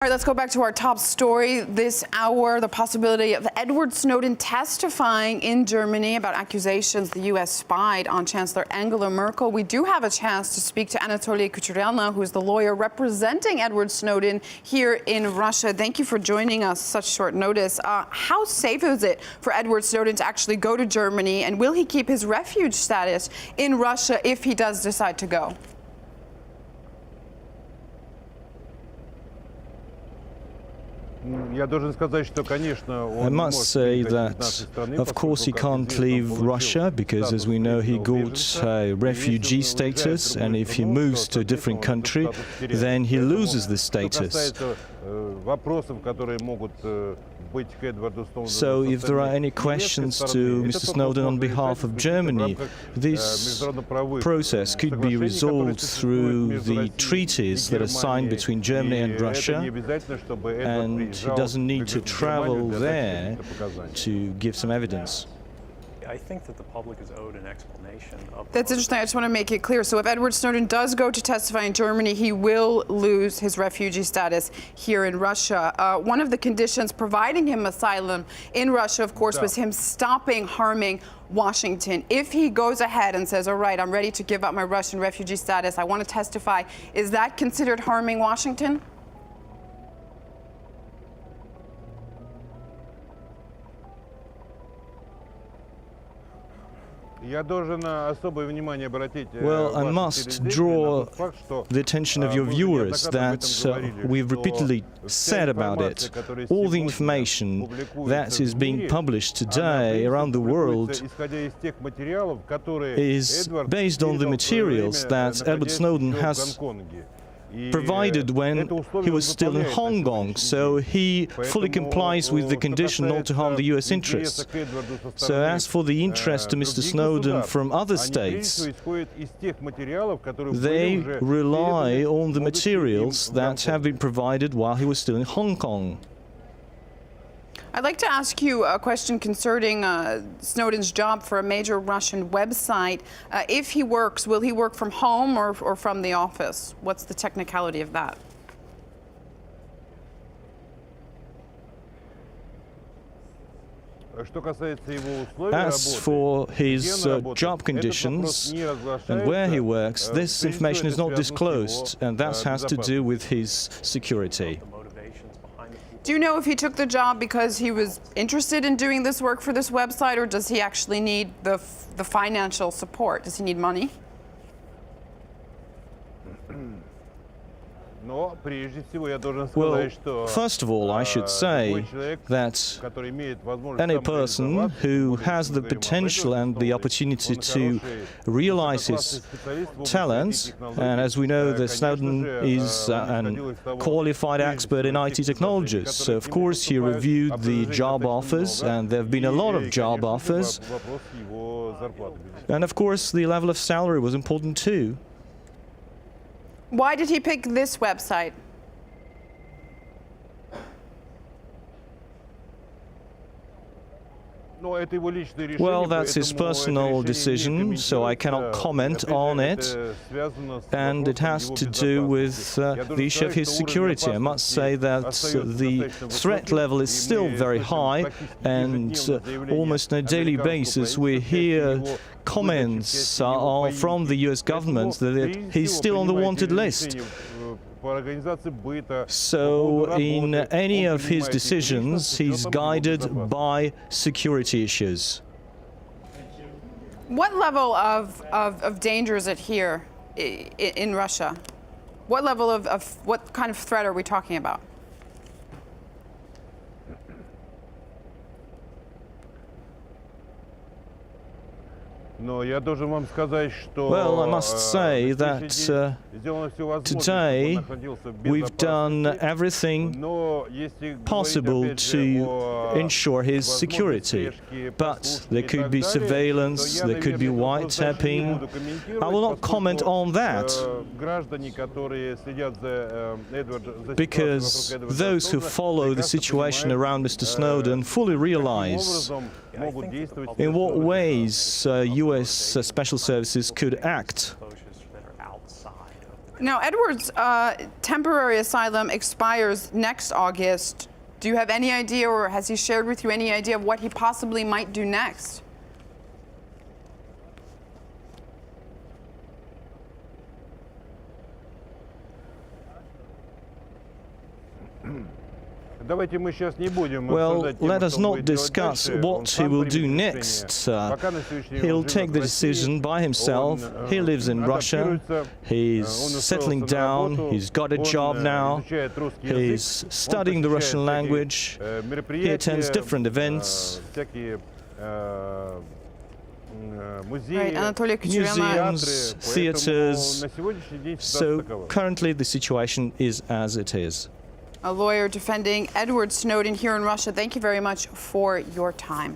All right, let's go back to our top story this hour, the possibility of Edward Snowden testifying in Germany about accusations the U.S. spied on Chancellor Angela Merkel. We do have a chance to speak to Anatoly Kucherena, who is the lawyer representing Edward Snowden here in Russia. Thank you for joining us such short notice. How safe is it for Edward Snowden to actually go to Germany, and will he keep his refuge status in Russia if he does decide to go? I must say that, of course, he can't leave Russia because, as we know, he got refugee status, and if he moves to a different country, then he loses this status. So if there are any questions to Mr. Snowden on behalf of Germany, this process could be resolved through the treaties that are signed between Germany and Russia, and he doesn't need to travel there to give some evidence. I think that the public is owed an explanation of... That's interesting. I just want to make it clear. So if Edward Snowden does go to testify in Germany, he will lose his refugee status here in Russia. One of the conditions providing him asylum in Russia, of course, was him stopping harming Washington. If he goes ahead and says, all right, I'm ready to give up my Russian refugee status, I want to testify, is that considered harming Washington? Well, I must draw the attention of your viewers that we've repeatedly said about it. All the information that is being published today around the world is based on the materials that Edward Snowden has provided when he was still in Hong Kong, so he fully complies with the condition not to harm the U.S. interests. So as for the interest to Mr. Snowden from other states, they rely on the materials that have been provided while he was still in Hong Kong. I'd like to ask you a question concerning Snowden's job for a major Russian website. If he works, will he work from home or from the office? What's the technicality of that? As for his job conditions and where he works, this information is not disclosed, and that has to do with his security. Do you know if he took the job because he was interested in doing this work for this website, or does he actually need the financial support? Does he need money? Well, first of all, I should say that any person who has the potential and the opportunity to realize his talents, and as we know, that Snowden is a qualified expert in IT technologies, so of course he reviewed the job offers, and there have been a lot of job offers, and of course the level of salary was important too. Why did he pick this website? Well, that's his personal decision, so I cannot comment on it, and it has to do with the issue of his security. I must say that the threat level is still very high, and almost on a daily basis we hear comments from the US government that he's still on the wanted list. So in any of his decisions, he's guided by security issues. What level of danger is it here in Russia? What level what kind of threat are we talking about? Well, I must say that today we've done everything possible to ensure his security. But there could be surveillance, there could be wiretapping. I will not comment on that, because those who follow the situation around Mr. Snowden fully realize in what ways U.S. special services could act. Now, Edward's temporary asylum expires next August. Do you have any idea, or has he shared with you any idea of what he possibly might do next? Well, let us not discuss what he will do next. He'll take the decision by himself. He lives in Russia. He's settling down. He's got a job now. He's studying the Russian language. He attends different events. Right, Anatoly Kucherena. Museums, theaters. So currently the situation is as it is. A lawyer defending Edward Snowden here in Russia. Thank you very much for your time.